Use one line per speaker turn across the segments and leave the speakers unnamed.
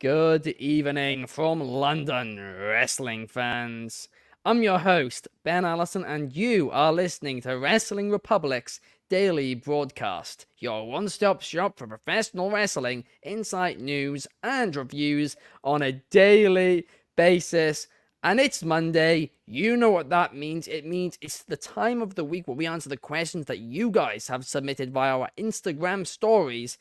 Good evening from London, wrestling fans. I'm your host, Ben Allison, and you are listening to Wrestling Republic's daily broadcast, your one-stop shop for professional wrestling, insight news, and reviews on a daily basis. And it's Monday. You know what that means. It means it's the time of the week where we answer the questions that you guys have submitted via our Instagram stories.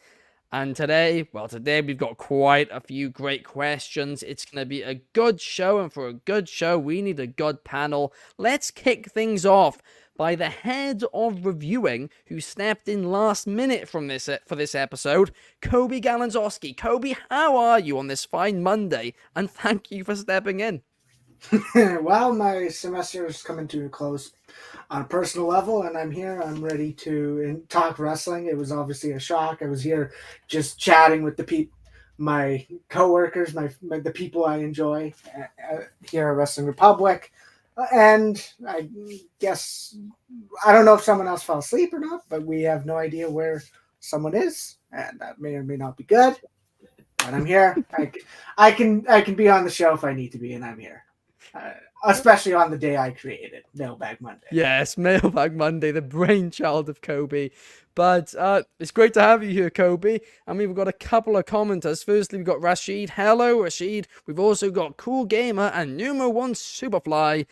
And today we've got quite a few great questions. It's going to be a good show, and for a good show, we need a good panel. Let's kick things off by the head of reviewing, who stepped in last minute for this episode, Kobe Galanzowski. Kobe, how are you on this fine Monday? And thank you for stepping in.
Well, my semester is coming to a close on a personal level, and I'm here. I'm ready to talk wrestling. It was obviously a shock. I was here just chatting with my coworkers, the people I enjoy here at Wrestling Republic. And I guess, I don't know if someone else fell asleep or not, but we have no idea where someone is, and that may or may not be good. But I'm here. I can be on the show if I need to be, and I'm here. Especially on the day I created, Mailbag Monday.
Yes, Mailbag Monday, the brainchild of Kobe. But it's great to have you here, Kobe. I mean, we've got a couple of commenters. Firstly, we've got Rashid. Hello, Rashid. We've also got Cool Gamer and Numero 1 Superfly.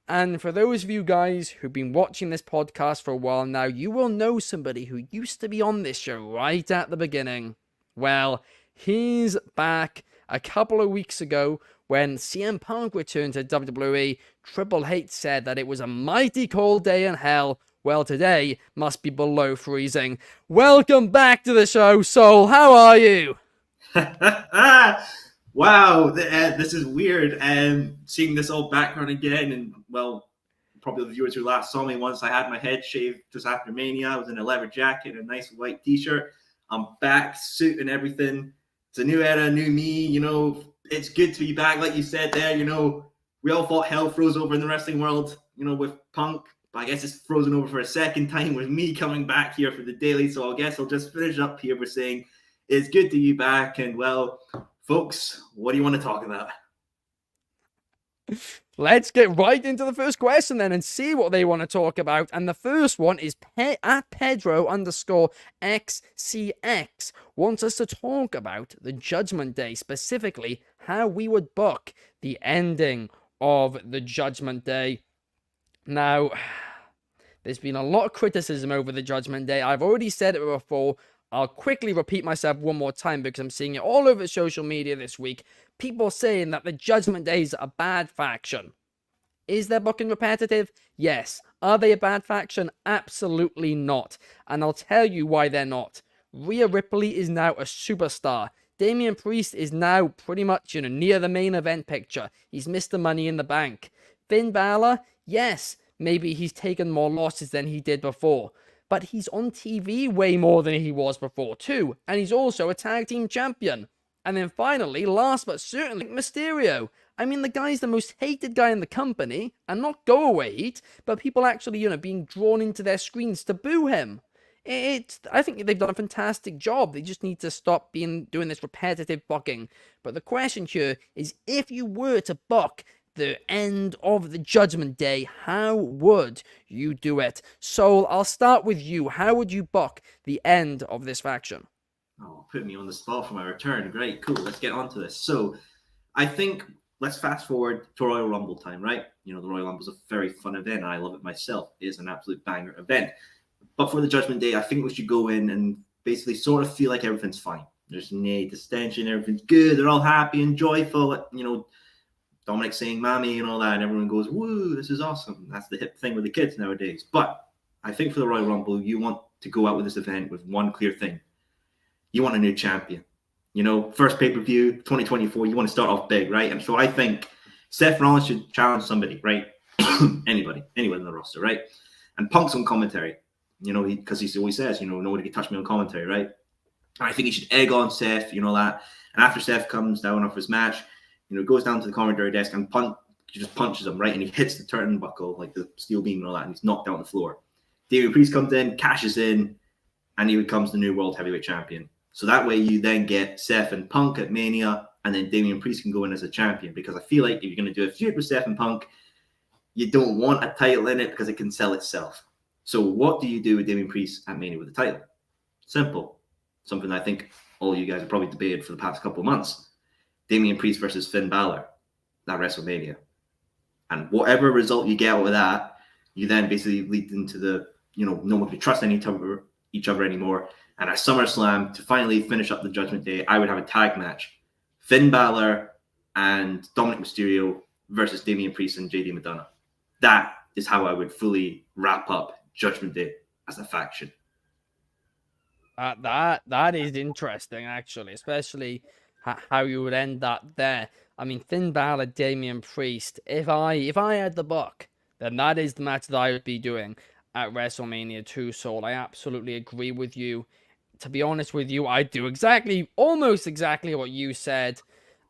And for those of you guys who've been watching this podcast for a while now, you will know somebody who used to be on this show right at the beginning. Well, he's back a couple of weeks ago. When CM Punk returned to WWE, Triple H said that it was a mighty cold day in hell. Well, today must be below freezing. Welcome back to the show, Soul. How are you?
Wow, this is weird. Seeing this old background again, and well, probably the viewers who last saw me once I had my head shaved just after Mania. I was in a leather jacket and a nice white t-shirt. I'm back, suit and everything. It's a new era, new me, you know. It's good to be back, like you said there. You know, we all thought hell froze over in the wrestling world, you know, with Punk. But I guess it's frozen over for a second time with me coming back here for the daily. So I guess I'll just finish up here by saying it's good to be back. And, well, folks, what do you want to talk about?
Let's get right into the first question then and see what they want to talk about. And the first one is at Pedro_XCX wants us to talk about the Judgment Day, specifically how we would book the ending of the Judgment Day. Now, there's been a lot of criticism over the Judgment Day. I've already said it before. I'll quickly repeat myself one more time because I'm seeing it all over social media this week. People saying that the Judgment Day is a bad faction. Is their booking repetitive? Yes. Are they a bad faction? Absolutely not. And I'll tell you why they're not. Rhea Ripley is now a superstar. Damian Priest is now pretty much, near the main event picture. He's Mr. Money in the Bank. Finn Balor? Yes. Maybe he's taken more losses than he did before. But he's on TV way more than he was before too. And he's also a tag team champion. And then finally, last but certainly, Mysterio. I mean, the guy's the most hated guy in the company, and not go away heat, but people actually, being drawn into their screens to boo him. I think they've done a fantastic job. They just need to stop doing this repetitive booking. But the question here is, if you were to book the end of the Judgment Day, how would you do it? Soul, I'll start with you. How would you book the end of this faction?
Oh, put me on the spot for my return. Great, cool. Let's get on to this. So, I think let's fast forward to Royal Rumble time, right? You know, the Royal Rumble is a very fun event, and I love it myself. It is an absolute banger event. But for the Judgment Day, I think we should go in and basically sort of feel like everything's fine. There's no distension, everything's good. They're all happy and joyful. You know, Dominic saying "Mommy" and all that, and everyone goes, "Woo, this is awesome." That's the hip thing with the kids nowadays. But I think for the Royal Rumble, you want to go out with this event with one clear thing. You want a new champion. You know, first pay-per-view, 2024, you want to start off big, right? And so I think Seth Rollins should challenge somebody, right? Anyone in the roster, right? And Punk's on commentary, because he always says, nobody can touch me on commentary, right? And I think he should egg on Seth, that. And after Seth comes down off his match, goes down to the commentary desk and he just punches him, right? And he hits the turnbuckle, like the steel beam and all that, and he's knocked down on the floor. Damian Priest comes in, cashes in, and he becomes the new World Heavyweight Champion. So that way you then get Seth and Punk at Mania, and then Damian Priest can go in as a champion, because I feel like if you're going to do a feud with Steph and Punk, you don't want a title in it because it can sell itself. So what do you do with Damian Priest at Mania with the title? Simple. Something I think all you guys have probably debated for the past couple of months. Damian Priest versus Finn Balor at WrestleMania. And whatever result you get out of that, you then basically lead into the, no one can trust each other anymore. And at SummerSlam, to finally finish up the Judgment Day, I would have a tag match. Finn Balor and Dominic Mysterio versus Damian Priest and JD McDonough. That is how I would fully wrap up Judgment Day as a faction.
That is interesting, actually, especially how you would end that there. I mean, Finn Balor, Damian Priest. If I had the book, then that is the match that I would be doing at WrestleMania 2. So I absolutely agree with you. To be honest with you, I do almost exactly what you said.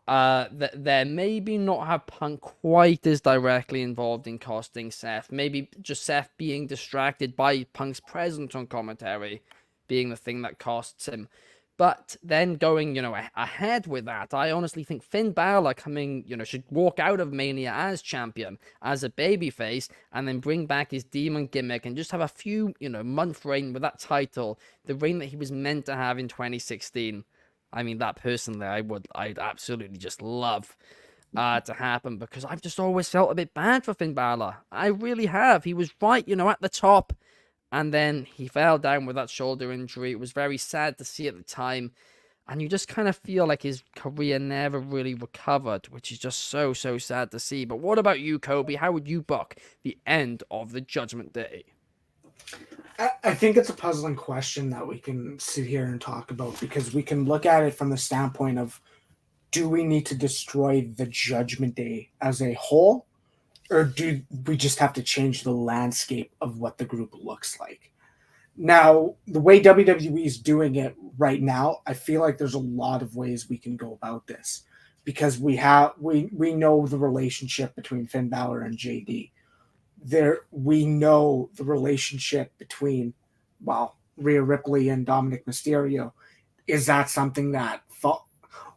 That there maybe not have Punk quite as directly involved in costing Seth. Maybe just Seth being distracted by Punk's presence on commentary being the thing that costs him. But then going, ahead with that, I honestly think Finn Balor should walk out of Mania as champion, as a babyface, and then bring back his demon gimmick and just have a few, month reign with that title, the reign that he was meant to have in 2016. I mean, that personally, I'd absolutely just love to happen, because I've just always felt a bit bad for Finn Balor. I really have. He was right, at the top. And then he fell down with that shoulder injury. It was very sad to see at the time. And you just kind of feel like his career never really recovered, which is just so sad to see. But what about you, Kobe? How would you book the end of the Judgment Day?
I think it's a puzzling question that we can sit here and talk about, because we can look at it from the standpoint of, do we need to destroy the Judgment Day as a whole? Or do we just have to change the landscape of what the group looks like? Now, the way WWE is doing it right now, I feel like there's a lot of ways we can go about this, because we know the relationship between Finn Balor and JD. We know the relationship between, Rhea Ripley and Dominic Mysterio. Is that something that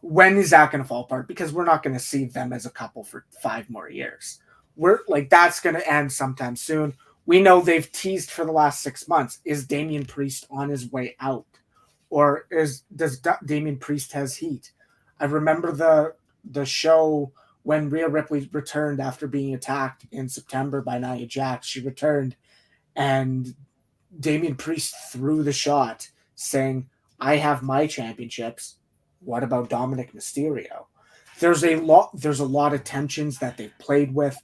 when is that going to fall apart? Because we're not going to see them as a couple for 5 more years. We're like, that's going to end sometime soon. We know they've teased for the last 6 months. Is Damian Priest on his way out? Or does Damian Priest has heat? I remember the show when Rhea Ripley returned after being attacked in September by Nia Jax. She returned, and Damian Priest threw the shot saying, I have my championships. What about Dominic Mysterio? There's a lot of tensions that they've played with.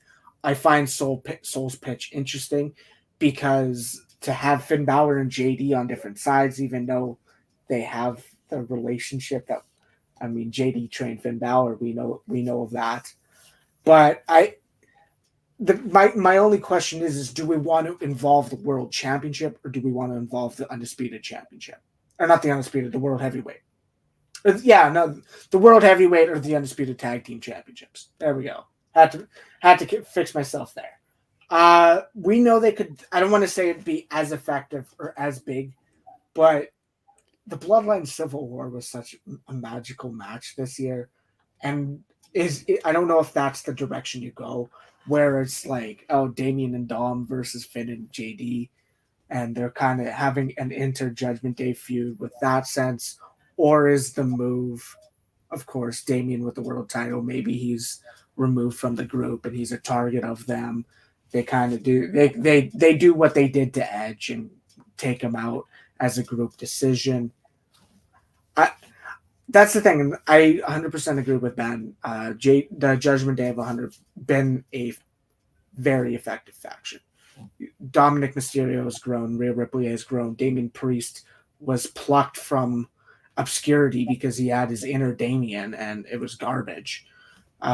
I find Soul's pitch interesting, because to have Finn Balor and JD on different sides, even though they have the relationship that, JD trained Finn Balor, we know of that. But my only question is do we want to involve the World Championship, or do we want to involve the Undisputed Championship? Or not the Undisputed, the World Heavyweight. The World Heavyweight or the Undisputed Tag Team Championships. There we go. Had to fix myself there. We know they could. I don't want to say it'd be as effective or as big, but the Bloodline Civil War was such a magical match this year, and I don't know if that's the direction you go, where it's like, Damian and Dom versus Finn and JD, and they're kind of having an inter-Judgment Day feud with that sense, or is the move, of course, Damian with the world title, maybe he's removed from the group and he's a target of them. They kind of do they do what they did to Edge and take him out as a group decision. That's the thing, and I 100% agree with Ben. The Judgment Day have been a very effective faction. Dominic Mysterio has grown, Rhea Ripley has grown, Damian Priest was plucked from obscurity because he had his inner Damian and it was garbage.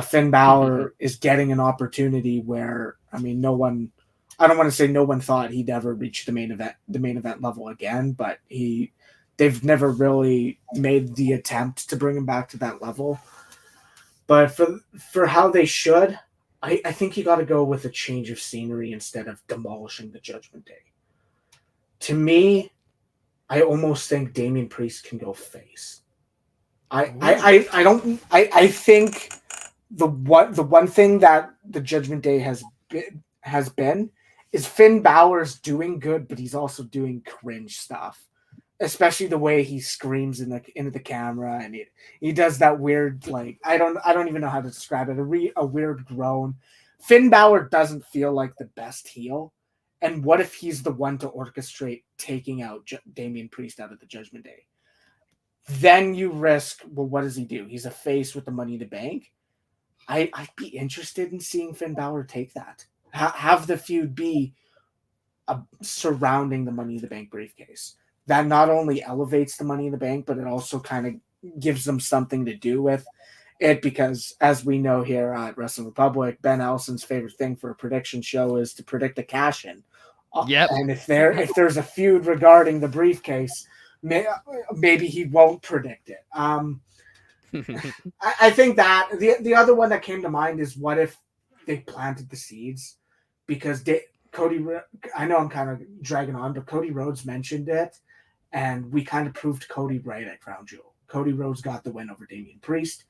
Finn Balor is getting an opportunity where, I don't want to say no one thought he'd ever reach the main event level again, but they've never really made the attempt to bring him back to that level. But for how they should, I think you got to go with a change of scenery instead of demolishing the Judgment Day. To me, I almost think Damian Priest can go face. I think the one thing that the Judgment Day has been is Finn Balor's doing good, but he's also doing cringe stuff. Especially the way he screams into the camera, and he does that weird, like, I don't even know how to describe it, a weird groan. Finn Balor doesn't feel like the best heel, and what if he's the one to orchestrate taking out Damian Priest out of the Judgment Day? Then you risk, well, what does he do? He's a face with the Money in the Bank. I'd be interested in seeing Finn Balor take that. Have the feud be surrounding the Money in the Bank briefcase. That not only elevates the Money in the Bank, but it also kind of gives them something to do with it, because as we know here at Wrestling Republic, Ben Allison's favorite thing for a prediction show is to predict a cash-in.
Yep.
And if there's a feud regarding the briefcase, maybe he won't predict it. I think that the other one that came to mind is, what if they planted the seeds? Because Cody, I know I'm kind of dragging on, but Cody Rhodes mentioned it, and we kind of proved Cody right at Crown Jewel. Cody Rhodes got the win over Damian Priest.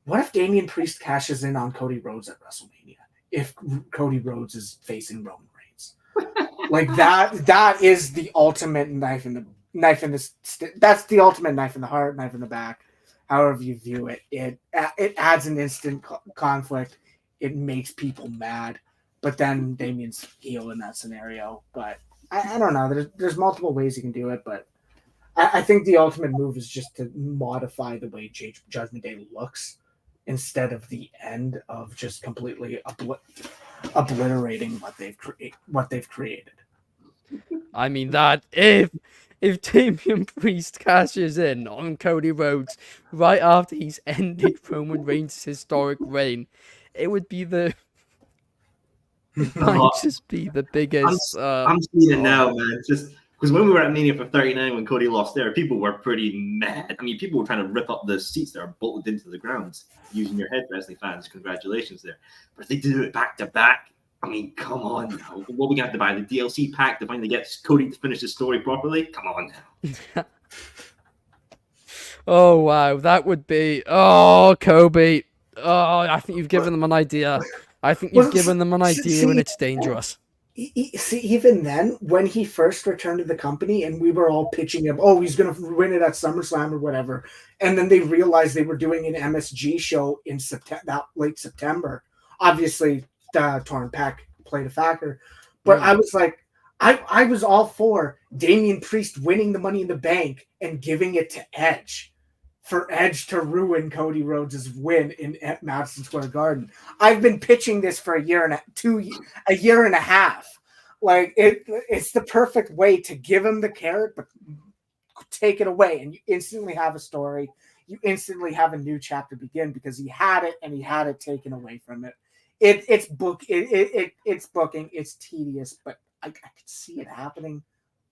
What if Damian Priest cashes in on Cody Rhodes at WrestleMania if Cody Rhodes is facing Roman Reigns? Like that is the ultimate knife in the that's the ultimate knife in the heart, knife in the back, however you view it. It adds an instant conflict. It makes people mad, but then Damian's heel in that scenario. But I don't know. There's multiple ways you can do it, but I think the ultimate move is just to modify the way Judgment Day looks, instead of the end of just completely obliterating what they've created.
I mean, that if Damian Priest cashes in on Cody Rhodes right after he's ended Roman Reigns' historic reign, it would be it might just be the biggest.
I'm seeing it now, man. Just because when we were at Mania for 39, when Cody lost there, people were pretty mad. I mean, people were trying to rip up the seats that are bolted into the ground using your head, wrestling fans. Congratulations there. But if they do it back to back, I mean, come on now. What, we have to buy the DLC pack to finally get Cody to finish his story properly? Come on now.
Oh, wow. That would be... Oh, Kobe. Oh, I think you've given them an idea. I think you've given them an idea, and it's dangerous.
See, even then, when he first returned to the company and we were all pitching him, oh, he's going to win it at SummerSlam or whatever. And then they realized they were doing an MSG show in late September. Obviously, the torn pec played a factor. But I was like, I was all for Damian Priest winning the Money in the Bank and giving it to Edge, for Edge to ruin Cody Rhodes' win at Madison Square Garden. I've been pitching this for a year and a half. Like, it's the perfect way to give him the carrot, but take it away, and you instantly have a story. You instantly have a new chapter begin, because he had it and he had it taken away from it. It's booking. It's tedious, but I can see it happening,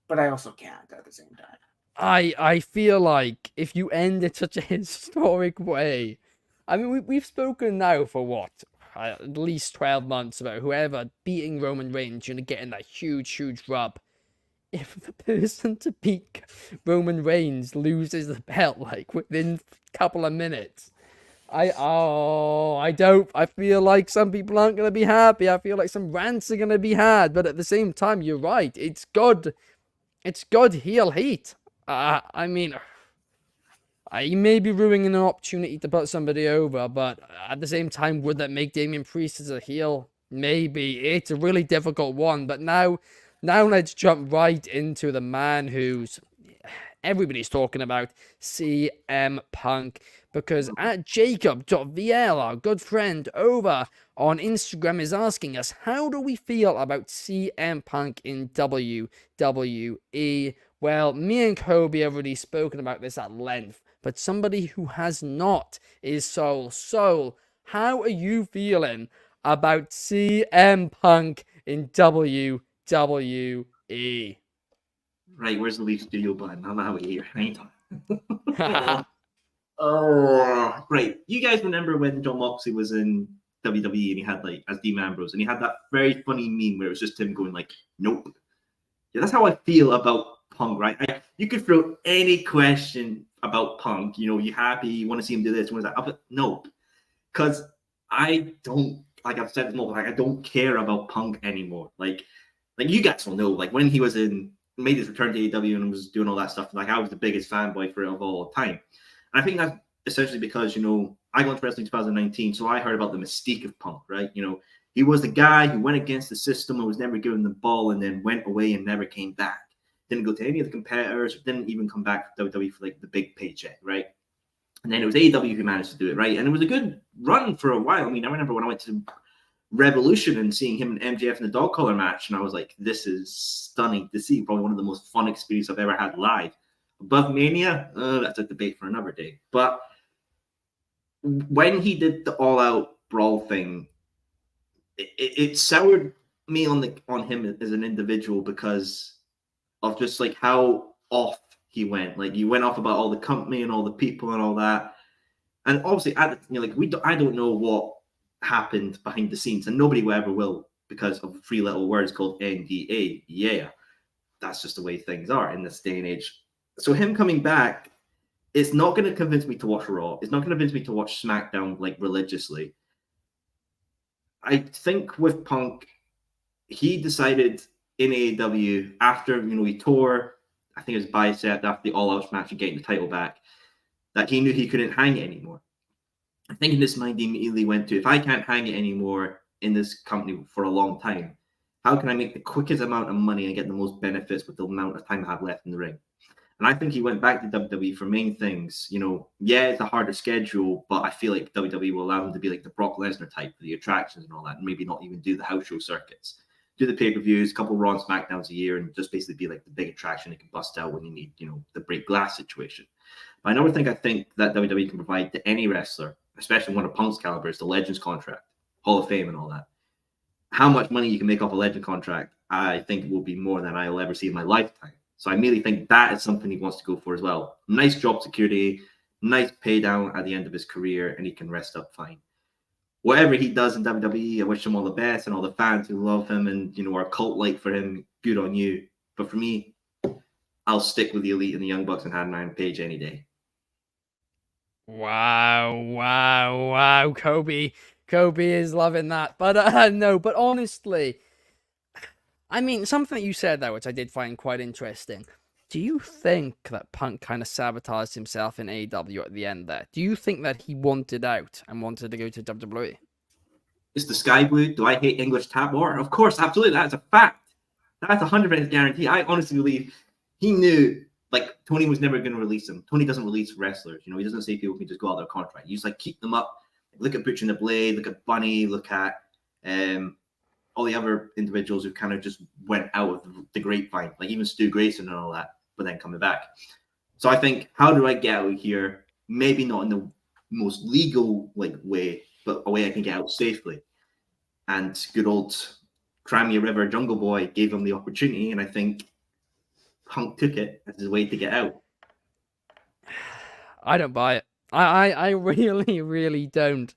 but I also can't at the same time.
I feel like if you end it such a historic way, I mean, we've spoken now for what, at least 12 months about whoever beating Roman Reigns, getting that huge rub. If the person to beat Roman Reigns loses the belt like within a couple of minutes, I feel like some people aren't going to be happy. I feel like some rants are going to be had, but at the same time, you're right. It's good heel heat. I mean, you may be ruining an opportunity to put somebody over, but at the same time, would that make Damian Priest as a heel? Maybe. It's a really difficult one, but now let's jump right into the man who's everybody's talking about, CM Punk, because at Jacob.VL, our good friend over on Instagram, is asking us, how do we feel about CM Punk in WWE? Well, me and Kobe have already spoken about this at length, but somebody who has not is Soul. Soul, how are you feeling about CM Punk in WWE?
Right, where's the Leaf Studio button? I'm out of here. Oh, great. You guys remember when John Moxley was in WWE and he had, like, as Dean Ambrose, and he had that very funny meme where it was just him going like, nope. Yeah, that's how I feel about Punk, right? You could throw any question about Punk. You know, you happy, you want to see him do this, you want to that. No, because I don't, like I've said before, like I don't care about Punk anymore. Like you guys will know, like when he was made his return to AEW and was doing all that stuff, like I was the biggest fanboy for it of all time. And I think that's essentially because, you know, I got into wrestling in 2019, so I heard about the mystique of Punk, right? You know, he was the guy who went against the system and was never given the ball and then went away and never came back. Didn't go to any of the competitors, didn't even come back to WWE for like the big paycheck, right? And then it was AEW who managed to do it, right? And it was a good run for a while. I mean, I remember when I went to Revolution and seeing him and MJF in the dog collar match, and I was like, this is stunning to see. Probably one of the most fun experiences I've ever had live. Above Mania, that's a debate for another day. But when he did the all-out brawl thing, it soured me on him as an individual because of just like how off he went. Like he went off about all the company and all the people and all that. And obviously, I don't know what happened behind the scenes, and nobody ever will because of three little words called NDA. Yeah, that's just the way things are in this day and age. So him coming back, it's not going to convince me to watch Raw. It's not going to convince me to watch SmackDown like religiously. I think with Punk, he decided in AEW after, you know, he tore, I think it was bicep after the all-out match and getting the title back, that he knew he couldn't hang it anymore. I think in his mind, he immediately went to, if I can't hang it anymore in this company for a long time, how can I make the quickest amount of money and get the most benefits with the amount of time I have left in the ring? And I think he went back to WWE for main things. You know, yeah, it's a harder schedule, but I feel like WWE will allow him to be like the Brock Lesnar type for the attractions and all that, and maybe not even do the house show circuits. Do the pay-per-views, a couple Raw and SmackDowns a year, and just basically be like the big attraction that can bust out when you need, you know, the break glass situation. But I think that WWE can provide to any wrestler, especially one of Punk's caliber, is the Legends contract, Hall of Fame and all that. How much money you can make off a Legend contract, I think will be more than I'll ever see in my lifetime. So I merely think that is something he wants to go for as well. Nice job security, nice pay down at the end of his career, and he can rest up fine. Whatever he does in WWE, I wish him all the best, and all the fans who love him and, you know, are cult-like for him, good on you. But for me, I'll stick with the Elite and the Young Bucks and Hangman Page any day.
Wow. Kobe is loving that. But no, but honestly, I mean, something that you said there, which I did find quite interesting. Do you think that Punk kind of sabotaged himself in AEW at the end there? Do you think that he wanted out and wanted to go to WWE?
Is the sky blue? Do I hate English tap water? Of course, absolutely. That's a fact. That's 100% guarantee. I honestly believe he knew, like, Tony was never going to release him. Tony doesn't release wrestlers. You know, he doesn't say people can just go out their contract. He just, like, keep them up. Look at Butcher and the Blade. Look at Bunny. Look at all the other individuals who kind of just went out of the grapevine, like even Stu Grayson and all that, but then coming back. So I think, how do I get out of here? Maybe not in the most legal like way, but a way I can get out safely. And good old Crimea River Jungle Boy gave him the opportunity, and I think Punk took it as his way to get out.
I don't buy it. I really don't.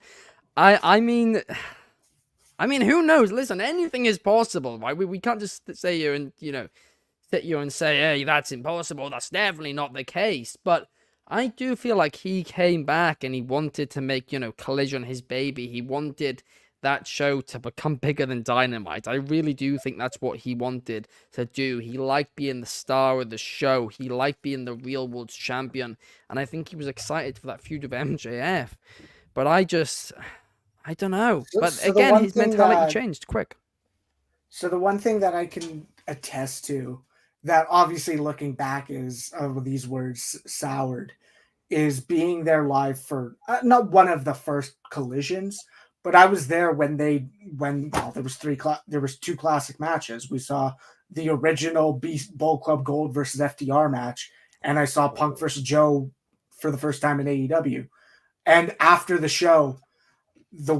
I mean, who knows? Listen, anything is possible, right? We can't just sit here and, you know, sit here and say, hey, that's impossible. That's definitely not the case. But I do feel like he came back and he wanted to make, you know, Collision his baby. He wanted that show to become bigger than Dynamite. I really do think that's what he wanted to do. He liked being the star of the show. He liked being the real world champion. And I think he was excited for that feud with MJF. But I don't know. But again, his mentality changed quick.
So the one thing that I can attest to, that obviously looking back is, these words soured, is being there live for not one of the first collisions, but I was there when there was two classic matches. We saw the original Beast Bull Club Gold versus FTR match, and I saw Punk versus Joe for the first time in AEW. And after the show, the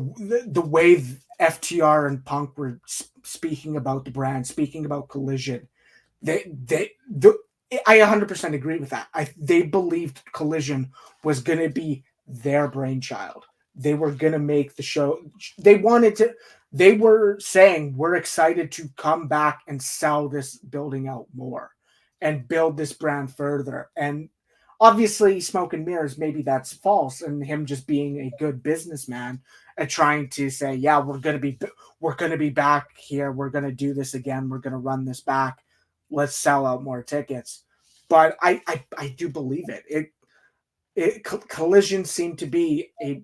way FTR and Punk were speaking about the brand, speaking about Collision, I 100% agree with that. They believed Collision was going to be their brainchild. They were going to make the show. They were saying, we're excited to come back and sell this building out more and build this brand further. And obviously smoke and mirrors, maybe that's false, and him just being a good businessman and trying to say, yeah, we're gonna be back here, we're gonna do this again, we're gonna run this back, let's sell out more tickets. But I do believe it. Collision seemed to be a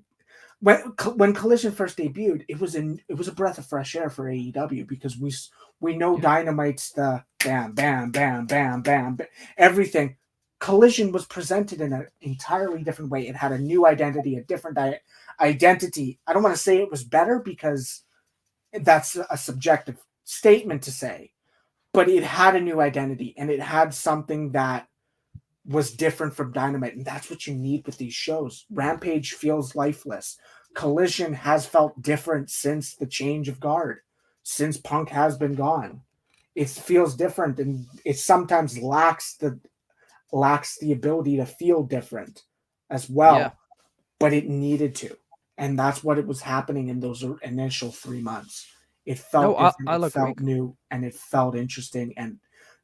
when Collision first debuted, it was a breath of fresh air for AEW, because we know Dynamite's the bam bam bam bam bam, everything. Collision was presented in an entirely different way. It had a new identity, a different identity. I don't want to say it was better, because that's a subjective statement to say, but it had a new identity, and it had something that was different from Dynamite, and that's what you need with these shows. Rampage feels lifeless. Collision has felt different since the change of guard, since Punk has been gone. It feels different, and it sometimes lacks the ability to feel different as well.
Yeah.
But it needed to, and that's what it was happening in those initial 3 months. It felt different, it felt new, and it felt interesting, and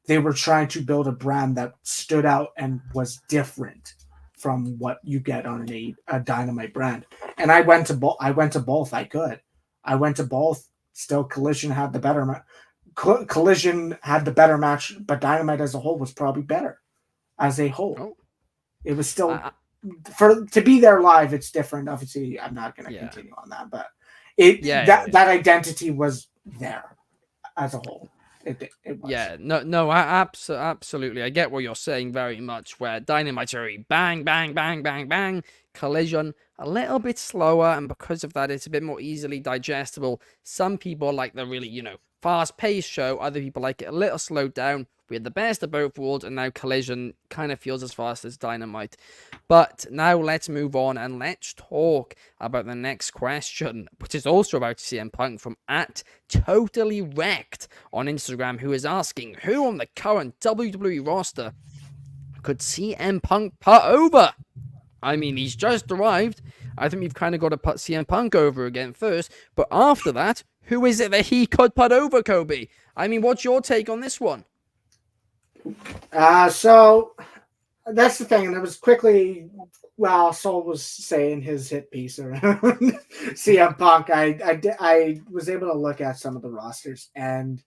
they were trying to build a brand that stood out and was different from what you get on a Dynamite brand. And I went to both. I went to both. Still, Collision had the better match, but Dynamite as a whole was probably better. As a whole, it was still to be there live. It's different. Obviously, I'm not going to continue on that, but that identity was there as a whole. It was.
Yeah, no, absolutely. I get what you're saying very much. Where Dynamite's very bang, bang, bang, bang, bang. Collision a little bit slower, and because of that, it's a bit more easily digestible. Some people like the really, fast-paced show. Other people like it a little slowed down. We had the best of both worlds, and now Collision kind of feels as fast as Dynamite. But now let's move on, and let's talk about the next question, which is also about CM Punk, from @TotallyWrecked on Instagram, who is asking, who on the current WWE roster could CM Punk put over? I mean, he's just arrived. I think we've kind of got to put CM Punk over again first, but after that, who is it that he could put over, Kobe? I mean, what's your take on this one?
So that's the thing, and it was quickly while Soul was saying his hit piece around CM Punk, I was able to look at some of the rosters, and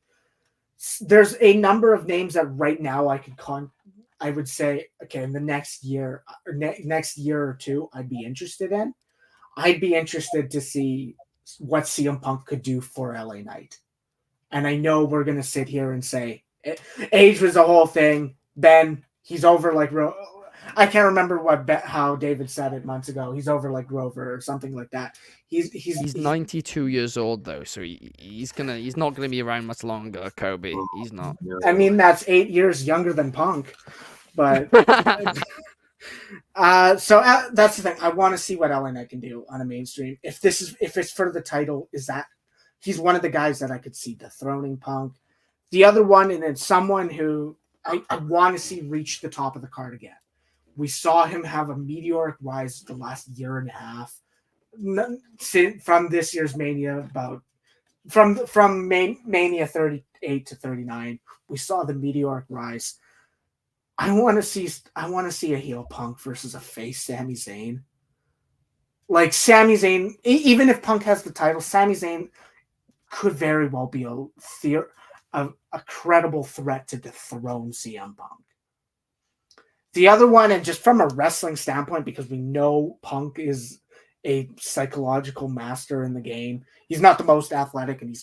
there's a number of names that right now I would say, okay, in the next year or two, I'd be interested in. I'd be interested to see what CM Punk could do for LA Knight. And I know we're going to sit here and say, age was the whole thing. Ben, he's over like I can't remember how David said it months ago. He's over like Grover or something like that. He's
92 years old though, so he's not gonna be around much longer. Kobe, he's not.
I mean, that's 8 years younger than Punk, but so that's the thing. I want to see what LA Knight can do on a mainstream. If it's for the title, is that he's one of the guys that I could see dethroning Punk. The other one, and then someone who I want to see reach the top of the card again. We saw him have a meteoric rise the last year and a half from this year's Mania, from Mania 38 to 39. We saw the meteoric rise. I want to see a heel Punk versus a face Sami Zayn. Like Sami Zayn, even if Punk has the title, Sami Zayn could very well be a credible threat to dethrone CM Punk. The other one, and just from a wrestling standpoint, because we know Punk is a psychological master in the game. He's not the most athletic, and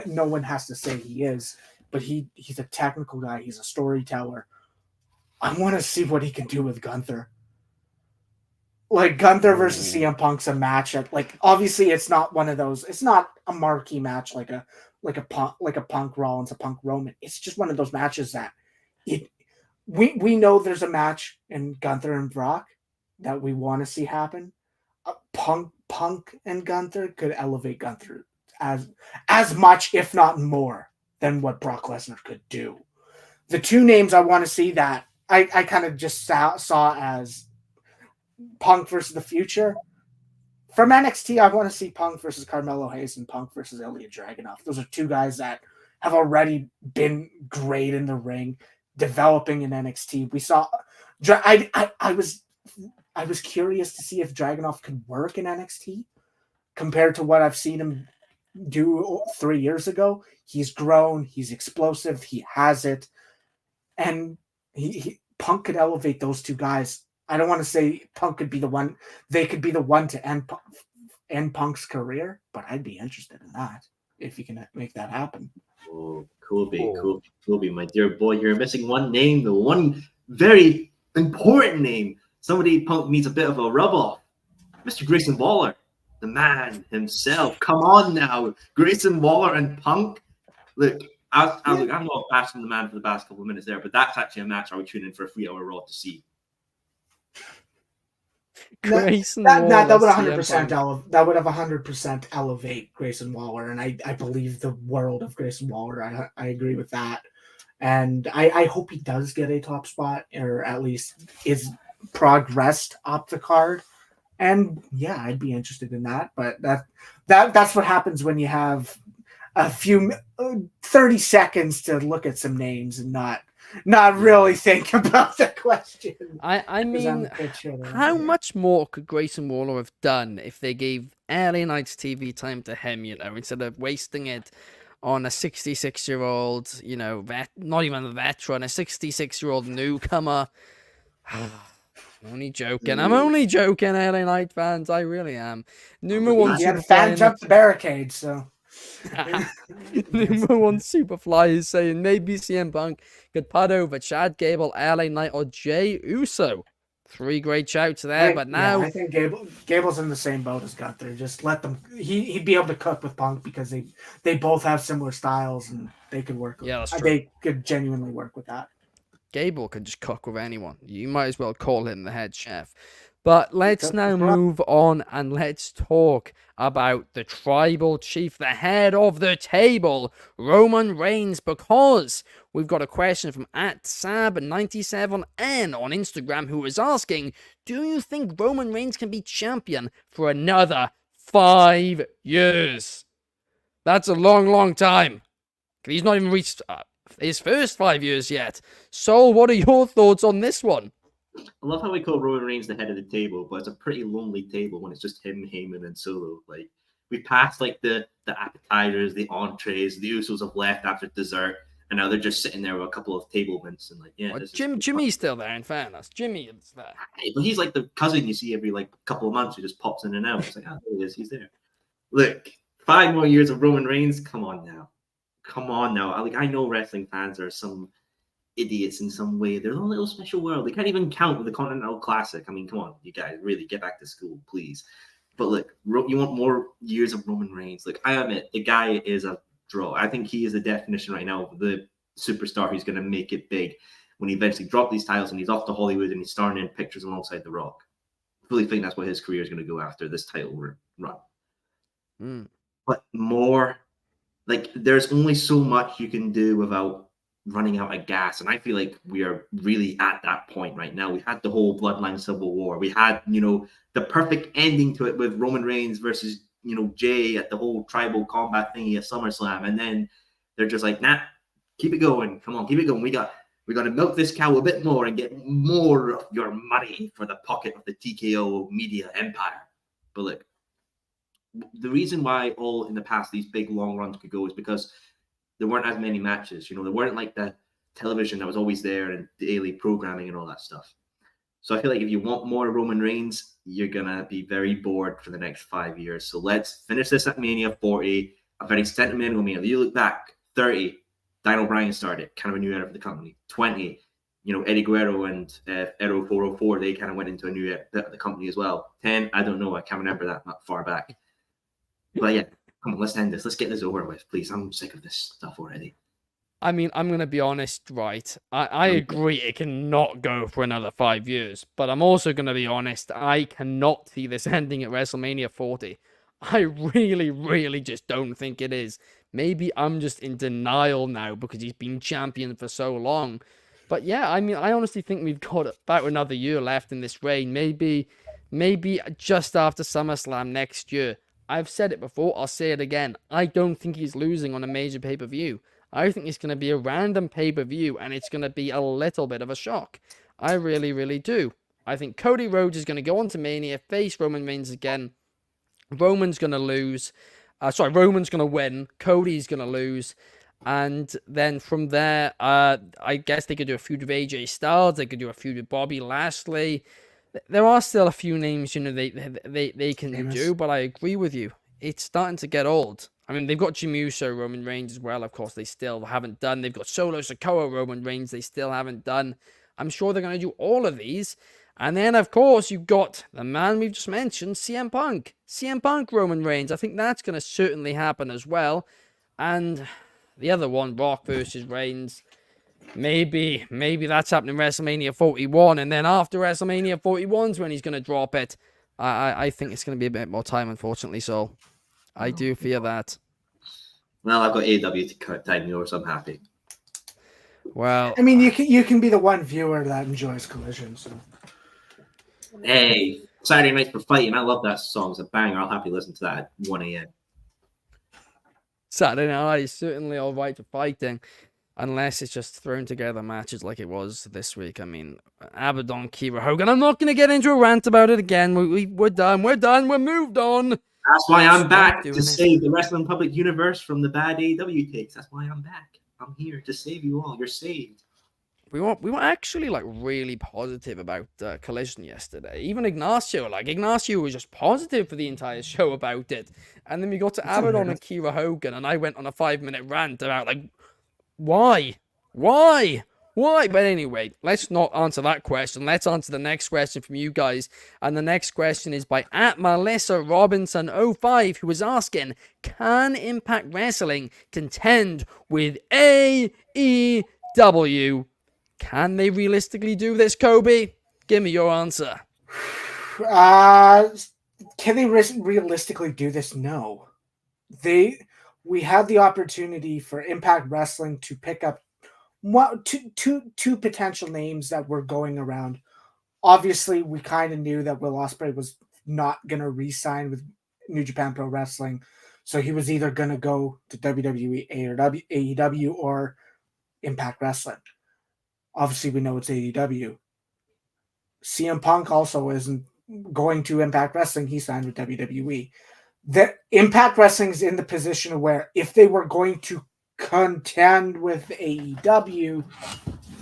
no one has to say he is, but he's a technical guy. He's a storyteller. I want to see what he can do with Gunther. Like Gunther versus CM Punk's a match that, like, obviously it's not one of those. It's not a marquee match like a Punk Rollins, a Punk Roman. It's just one of those matches that we know there's a match in Gunther and Brock that we want to see happen. Punk and Gunther could elevate Gunther as much, if not more, than what Brock Lesnar could do. The two names I want to see that I kind of just saw as Punk versus the future. From NXT, I want to see Punk versus Carmelo Hayes and Punk versus Ilya Dragunov. Those are two guys that have already been great in the ring, developing in NXT. We saw I was curious to see if Dragunov could work in NXT compared to what I've seen him do 3 years ago. He's grown, he's explosive, he has it, and Punk could elevate those two guys. I don't want to say Punk could be the one; they could be the one to end Punk's career, but I'd be interested in that if you can make that happen.
Oh, Kobe, my dear boy, you're missing one name, the one very important name. Somebody Punk needs a bit of a rub off. Mr. Grayson Waller, the man himself. Come on now, Grayson Waller and Punk. Look, I'm not bashing the man for the past couple of minutes there, but that's actually a match I would tune in for a 3-hour Raw to see.
Grayson
that would
Waller,
100% that would have 100% elevate Grayson Waller, and I believe the world of Grayson Waller. I agree with that, and I hope he does get a top spot, or at least is progressed up the card. And yeah, I'd be interested in that. But that's what happens when you have a few 30 seconds to look at some names and not really think about the question.
I mean, how much more could Grayson Waller have done if they gave LA Knight's TV time to him, instead of wasting it on a 66-year-old, not even a veteran, a 66-year-old newcomer? I'm only joking, LA Knight fans, I really am. Number one,
you had fans jump the barricade, so...
Number one Superfly is saying maybe CM Punk could put over Chad Gable, LA Knight, or Jey Uso. 3 great shouts there, but now
I think Gable's in the same boat as Gunther. Just let them. He'd be able to cook with Punk because they both have similar styles and they could work.
Yeah, that's true.
They could genuinely work with that.
Gable could just cook with anyone. You might as well call him the head chef. But let's now move on and let's talk about the tribal chief, the head of the table, Roman Reigns, because we've got a question from @Sab97N on Instagram who is asking, do you think Roman Reigns can be champion for another 5 years? That's a long, long time. He's not even reached his first 5 years yet. Sol, what are your thoughts on this one?
I love how we call Roman Reigns the head of the table, but it's a pretty lonely table when it's just him, Heyman, and Solo. Like, we passed like the appetizers, the entrees, the Usos have left after dessert, and now they're just sitting there with a couple of table mints and
Jimmy's still there. In fairness, Jimmy is there.
But he's like the cousin you see every couple of months who just pops in and out. It's like, there he is, he's there. Look, 5 more years of Roman Reigns. Come on now. I know wrestling fans are some idiots in some way. They're a little special world. They can't even count with the Continental Classic. I mean, come on, you guys, really get back to school, please. But look, you want more years of Roman Reigns. Look, I admit, the guy is a draw. I think he is the definition right now of the superstar who's going to make it big when he eventually drops these titles and he's off to Hollywood and he's starring in pictures alongside The Rock. I really think that's what his career is going to go after this title run. But more, there's only so much you can do without running out of gas, and I feel like we are really at that point right now. We had the whole Bloodline Civil War. We had, the perfect ending to it with Roman Reigns versus, Jey at the whole tribal combat thingy at SummerSlam, and then they're just like, nah, keep it going. Come on, keep it going. We got to milk this cow a bit more and get more of your money for the pocket of the TKO media empire. But look, the reason why all in the past these big long runs could go is because there weren't as many matches. There weren't like the television that was always there and daily programming and all that stuff. So I feel like if you want more Roman Reigns, you're going to be very bored for the next 5 years. So let's finish this at Mania 40, a very sentimental Mania. You look back, 30, Daniel Bryan started, kind of a new era for the company. 20, Eddie Guerrero and Edo 404, they kind of went into a new era of the company as well. 10, I don't know. I can't remember that far back. But yeah. Come on, let's end this. Let's get this over with, please. I'm sick of this stuff already.
I mean, I'm going to be honest, right? I agree it cannot go for another 5 years. But I'm also going to be honest, I cannot see this ending at WrestleMania 40. I really, really just don't think it is. Maybe I'm just in denial now because he's been champion for so long. But yeah, I mean, I honestly think we've got about another year left in this reign. Maybe just after SummerSlam next year. I've said it before, I'll say it again. I don't think he's losing on a major pay-per-view. I think it's going to be a random pay-per-view, and it's going to be a little bit of a shock. I really, really do. I think Cody Rhodes is going to go on to Mania, face Roman Reigns again. Roman's going to lose. Roman's going to win. Cody's going to lose. And then from there, I guess they could do a feud with AJ Styles. They could do a feud with Bobby Lashley. There are still a few names, they can
Famous.
do, but I agree with you. It's starting to get old. I mean, they've got Jimmy Uso, Roman Reigns as well. Of course, they still haven't done. They've got Solo Sikoa, Roman Reigns. They still haven't done. I'm sure they're going to do all of these. And then, of course, you've got the man we've just mentioned, CM Punk. CM Punk, Roman Reigns. I think that's going to certainly happen as well. And the other one, Rock versus Reigns. Maybe that's happening WrestleMania 41. And then after WrestleMania 41 is when he's going to drop it. I think it's going to be a bit more time, unfortunately. So I do fear that.
Well, I've got AEW to cut time yours. I'm happy.
Well,
I mean, you can be the one viewer that enjoys Collision. So.
Hey, Saturday Nights for Fighting. I love that song. It's a banger. I'll happily listen to that at 1 a.m.
Saturday Night is certainly all right for fighting, unless it's just thrown together matches like it was this week. I mean, Abaddon, Kira Hogan. I'm not going to get into a rant about it again. We're done. We're moved on.
That's why I'm back
doing
to
it.
save the Wrestling Public universe from the bad AEW takes. That's why I'm back. I'm here to save you all. You're saved.
We were actually like really positive about Collision yesterday. Even Ignacio was just positive for the entire show about it. And then we got to Abaddon and Kira Hogan, and I went on a 5-minute rant about like, why? But anyway, let's not answer that question. Let's answer the next question from you guys. And the next question is by @MelissaRobinson05, who was asking, can Impact Wrestling contend with AEW? Can they realistically do this, Kobe? Give me your answer.
Can they realistically do this? No. We had the opportunity for Impact Wrestling to pick up two potential names that were going around. Obviously, we kind of knew that Will Ospreay was not going to re-sign with New Japan Pro Wrestling, so he was either going to go to WWE, AEW, or Impact Wrestling. Obviously, we know it's AEW. CM Punk also isn't going to Impact Wrestling. He signed with WWE. The Impact Wrestling is in the position where if they were going to contend with AEW,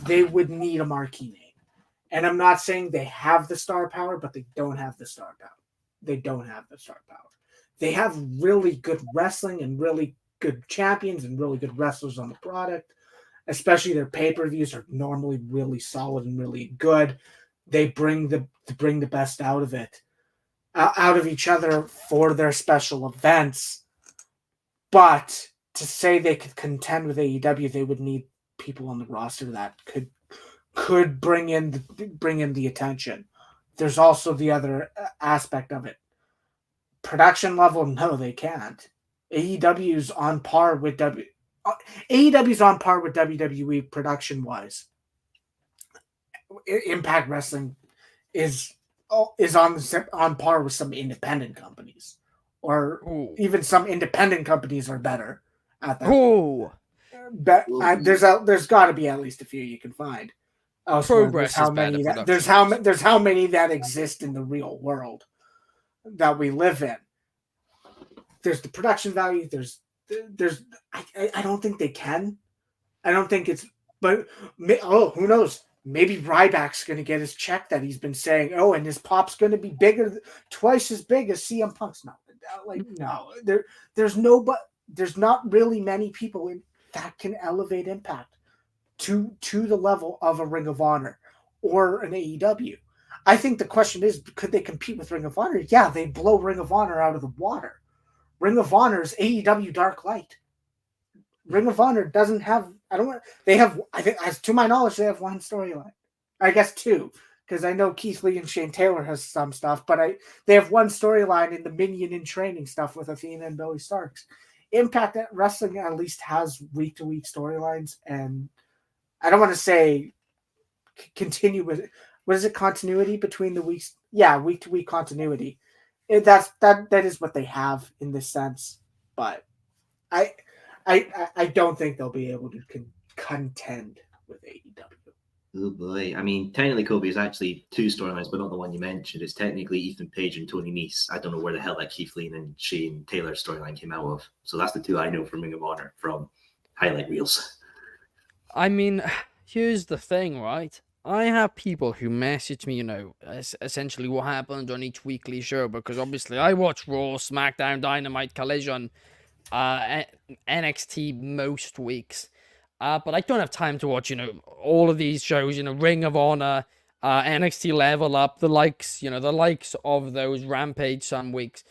they would need a marquee name. And I'm not saying they have the star power, but they don't have the star power. They have really good wrestling and really good champions and really good wrestlers on the product. Especially their pay-per-views are normally really solid and really good. They bring the best out of it, out of each other for their special events. But to say they could contend with AEW, they would need people on the roster that could bring in the attention. There's also the other aspect of it. Production level, no, they can't. AEW's on par with WWE production wise. Impact Wrestling is on par with some independent companies, or even some independent companies are better at that.
Oh,
there's got to be at least a few you can find.
Progress is better.
There's how many that exist in the real world that we live in. There's the production value. I don't think they can. I don't think it's. But who knows? Maybe Ryback's going to get his check that he's been saying. Oh, and his pop's going to be bigger, twice as big as CM Punk's. There's not really many people that can elevate Impact to the level of a Ring of Honor or an AEW. I think the question is, could they compete with Ring of Honor? Yeah, they blow Ring of Honor out of the water. Ring of Honor is AEW Dark Light. Ring of Honor doesn't have. I think, as to my knowledge, they have one storyline. I guess two, because I know Keith Lee and Shane Taylor has some stuff, but they have one storyline in the Minion in Training stuff with Athena and Billy Starks. Impact Wrestling at least has week-to-week storylines, and I don't want to say continue with. What is it? Continuity between the weeks? Yeah, week-to-week continuity. That is what they have in this sense, but I don't think they'll be able to contend with AEW.
Oh boy. I mean, technically Kobe is actually 2 storylines, but not the one you mentioned. It's technically Ethan Page and Tony Nese. I don't know where the hell that Keith Lee and Shane Taylor storyline came out of. So that's the 2 I know from Ring of Honor from highlight reels.
I mean, here's the thing, right? I have people who message me, essentially what happened on each weekly show, because obviously I watch Raw, SmackDown, Dynamite, Collision, NXT most weeks. But I don't have time to watch, all of these shows, Ring of Honor, NXT Level Up, the likes of those Rampage some weeks.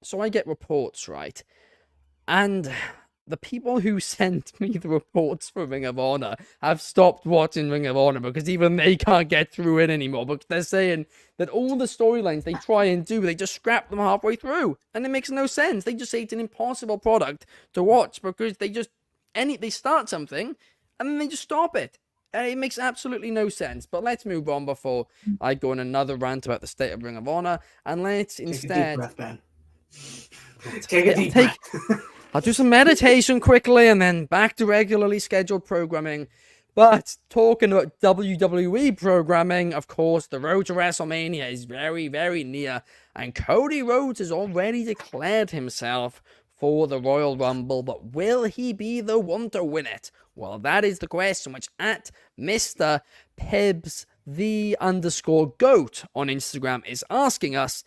So I get reports, right? And the people who sent me the reports for Ring of Honor have stopped watching Ring of Honor because even they can't get through it anymore. Because they're saying that all the storylines they try and do, they just scrap them halfway through. And it makes no sense. They just say it's an impossible product to watch because they start something and then they just stop it. It makes absolutely no sense. But let's move on before I go on another rant about the state of Ring of Honor. And let's instead...
Take a deep breath, Ben. Take a deep breath.
I'll do some meditation quickly and then back to regularly scheduled programming. But talking about WWE programming, of course, the road to WrestleMania is very, very near. And Cody Rhodes has already declared himself for the Royal Rumble. But will he be the one to win it? Well, that is the question which at Mr. Pibbs, _GOAT on Instagram is asking us.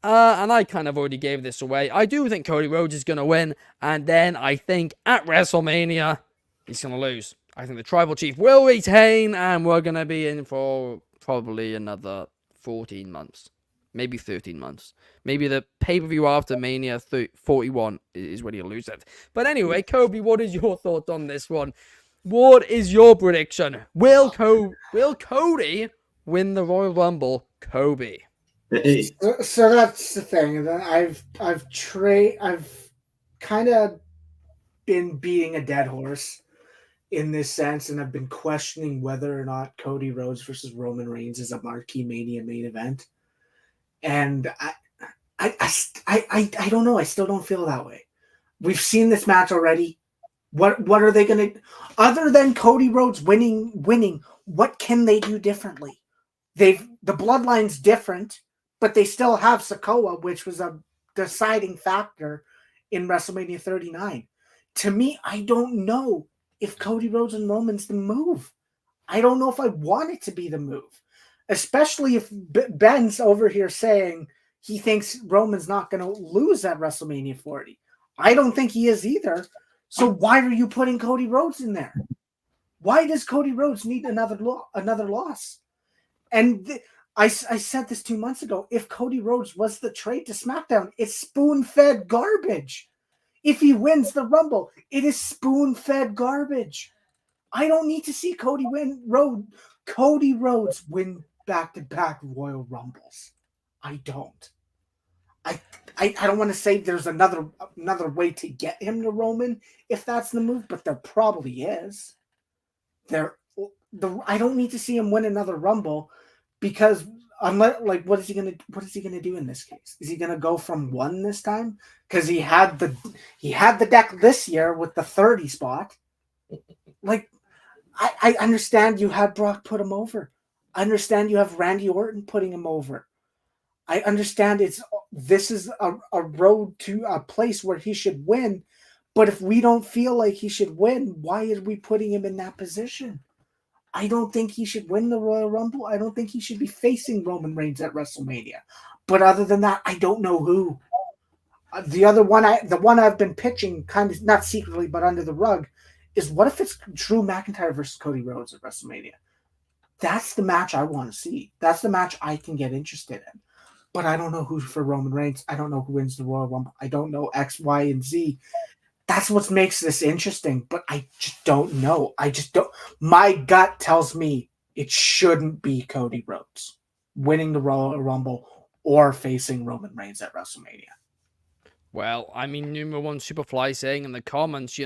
And I kind of already gave this away. I do think Cody Rhodes is going to win. And then I think at WrestleMania, he's going to lose. I think the Tribal Chief will retain. And we're going to be in for probably another 14 months. Maybe 13 months. Maybe the pay-per-view after Mania 41 is when he'll lose it. But anyway, Kobe, what is your thoughts on this one? What is your prediction? Will Cody win the Royal Rumble? Kobe.
So that's the thing. I've kind of been beating a dead horse in this sense, and I've been questioning whether or not Cody Rhodes versus Roman Reigns is a marquee Mania main event. And I don't know. I still don't feel that way. We've seen this match already. What are they going to, other than Cody Rhodes winning? What can they do differently? The bloodline's different, but they still have Sikoa, which was a deciding factor in WrestleMania 39. To me, I don't know if Cody Rhodes and Roman's the move. I don't know if I want it to be the move, especially if Ben's over here saying he thinks Roman's not going to lose at WrestleMania 40. I don't think he is either. So why are you putting Cody Rhodes in there? Why does Cody Rhodes need another loss? And I said this 2 months ago. If Cody Rhodes was the trade to SmackDown, it's spoon-fed garbage. If he wins the Rumble, it is spoon-fed garbage. I don't need to see Cody Rhodes win back-to-back Royal Rumbles. I don't. I don't want to say there's another way to get him to Roman if that's the move, but there probably is. I don't need to see him win another Rumble because unless, what is he gonna do in this case? Is he gonna go from 1 this time? Because he had the deck this year with the 30 spot. I understand you have Brock put him over. I understand you have Randy Orton putting him over. I understand this is a road to a place where he should win. But if we don't feel like he should win, why are we putting him in that position? I don't think he should win the Royal Rumble. I don't think he should be facing Roman Reigns at WrestleMania. But other than that, I don't know who. The one I've been pitching, kind of not secretly but under the rug, is what if it's Drew McIntyre versus Cody Rhodes at WrestleMania? That's the match I want to see. That's the match I can get interested in. But I don't know who for Roman Reigns. I don't know who wins the Royal Rumble. I don't know X, Y, and Z. That's what makes this interesting, but I just don't know. I just don't. My gut tells me it shouldn't be Cody Rhodes winning the Royal Rumble or facing Roman Reigns at WrestleMania.
Well, I mean, Numero One Superfly saying in the comments,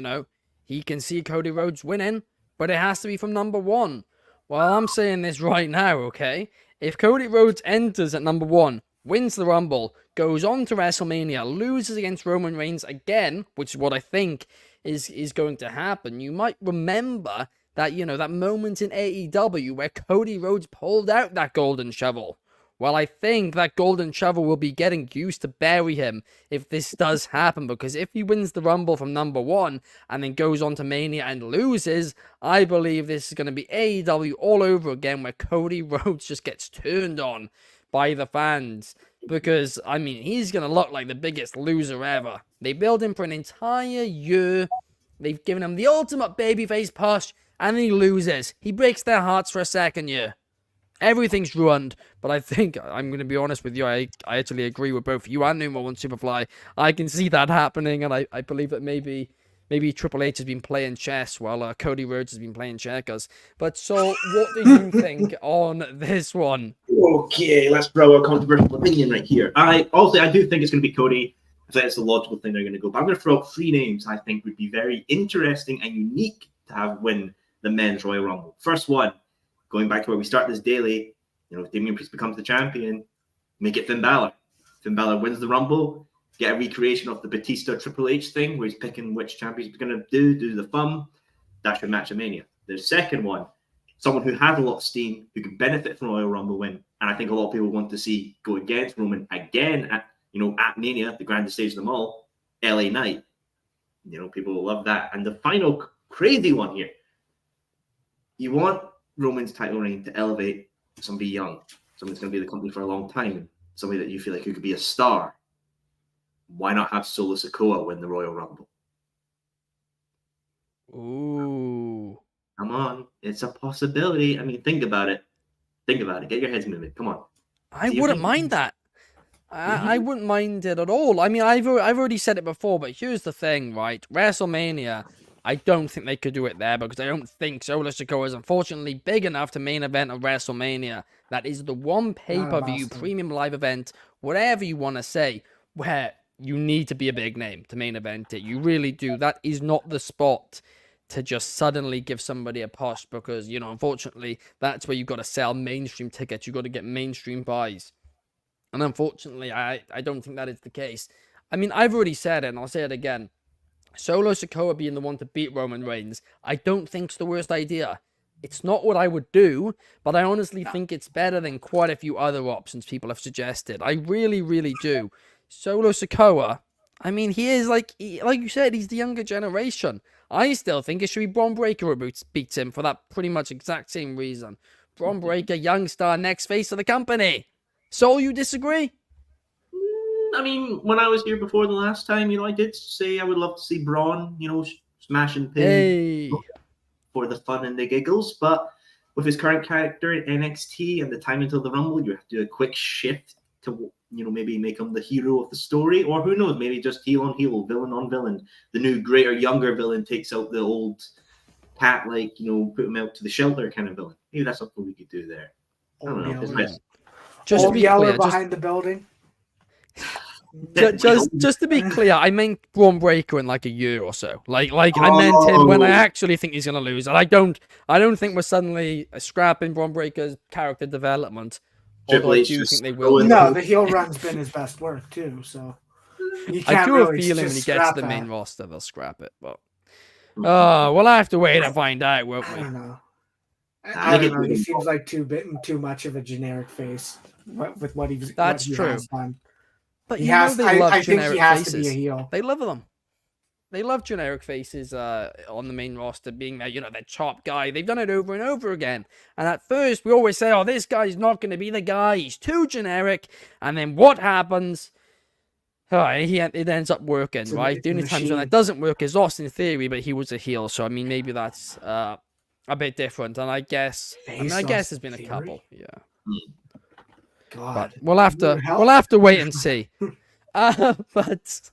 he can see Cody Rhodes winning, but it has to be from number 1. Well, I'm saying this right now, okay? If Cody Rhodes enters at number 1, wins the Rumble, goes on to WrestleMania, loses against Roman Reigns again, which is what I think is going to happen. You might remember that, that moment in AEW where Cody Rhodes pulled out that golden shovel. Well, I think that golden shovel will be getting used to bury him if this does happen, because if he wins the Rumble from number 1 and then goes on to Mania and loses, I believe this is going to be AEW all over again, where Cody Rhodes just gets turned on by the fans, because, I mean, he's going to look like the biggest loser ever. They build him for an entire year. They've given him the ultimate babyface push, and he loses. He breaks their hearts for a second year. Everything's ruined, but I think, I'm going to be honest with you, I actually agree with both you and Numero One Superfly. I can see that happening, and I believe that maybe Triple H has been playing chess while Cody Rhodes has been playing checkers. But so, what do you think on this one?
Okay, let's throw a controversial opinion right here. I do think it's going to be Cody. I think it's the logical thing they're going to go. But I'm going to throw out 3 names I think would be very interesting and unique to have win the Men's Royal Rumble. First one, going back to where we start this daily, if Damian Priest becomes the champion, make it Finn Balor. Finn Balor wins the Rumble, get a recreation of the Batista Triple H thing, where he's picking which champion he's going to do the thumb. That's your match at Mania. The second one, someone who has a lot of steam, who can benefit from a Royal Rumble win, and I think a lot of people want to see go against Roman again at Mania, the grandest stage of them all, LA Knight. People will love that. And the final crazy one here, you want Roman's title reign to elevate somebody young, somebody that's going to be in the company for a long time, somebody that you feel like who could be a star. Why not have Solo Sikoa win the Royal Rumble?
Ooh.
Come on. It's a possibility. I mean, think about it. Get your heads moving. Come on.
I wouldn't mind that. I wouldn't mind it at all. I mean, I've already said it before, but here's the thing, right? WrestleMania, I don't think they could do it there, because I don't think Solo Sikoa is unfortunately big enough to main event of WrestleMania. That is the one pay-per-view, premium live event, whatever you want to say, where you need to be a big name to main event it. You really do. That is not the spot to just suddenly give somebody a push, because, unfortunately, that's where you've got to sell mainstream tickets. You've got to get mainstream buys. And unfortunately, I don't think that is the case. I mean, I've already said it, and I'll say it again. Solo Sikoa being the one to beat Roman Reigns, I don't think it's the worst idea. It's not what I would do, but I honestly think it's better than quite a few other options people have suggested. I really, really do. Solo Sikoa, I mean, he is, like you said, he's the younger generation. I still think it should be Bron Breakker who beats him for that pretty much exact same reason. Bron Breakker, young star, next face of the company. So you disagree?
I mean, when I was here before the last time, I did say I would love to see Braun, smash and pin for the fun and the giggles. But with his current character in NXT and the time until the Rumble, you have to do a quick shift to, maybe make him the hero of the story. Or who knows, maybe just heel on heel, villain on villain. The new, greater, younger villain takes out the old cat, put him out to the shelter kind of villain. Maybe that's something we could do there. I don't know.
Just to be clear, behind the building.
Just to be clear, I meant Braun Breaker in like a year or so. I meant him when I actually think he's gonna lose. And I don't think we're suddenly scrapping Braun Breaker's character development. Although I do think they will.
No, the heel run's been his best work too. So
I do have a feeling when he gets to the main roster, they'll scrap it. But we'll have to wait and find out, won't we?
I don't know. I don't know. He seems like too much of a generic face with what he's.
That's
what he
true.
Has done.
But
I think he has to be a heel.
They love them. They love generic faces on the main roster being that, that top guy. They've done it over and over again. And at first, we always say, this guy's not going to be the guy. He's too generic. And then what happens? It ends up working, right? The only times when that doesn't work is Austin Theory, but he was a heel. So, I mean, maybe that's a bit different. And I guess there's been a couple. Yeah.
God.
But we'll have to wait and see. But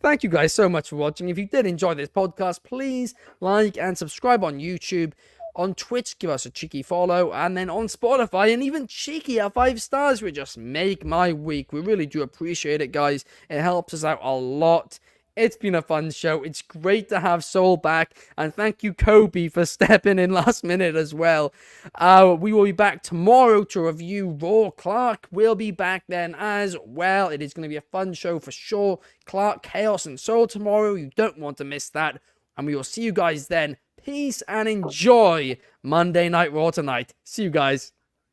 thank you guys so much for watching. If you did enjoy this podcast, please like and subscribe on YouTube. On Twitch, give us a cheeky follow. And then on Spotify, and even cheekier 5 stars would just make my week. We really do appreciate it, guys. It helps us out a lot. It's been a fun show. It's great to have Soul back. And thank you, Kobe, for stepping in last minute as well. We will be back tomorrow to review Raw. Clark will be back then as well. It is going to be a fun show for sure. Clark, Chaos, and Soul tomorrow. You don't want to miss that. and we will see you guys then. Peace and enjoy Monday Night Raw tonight. See you guys.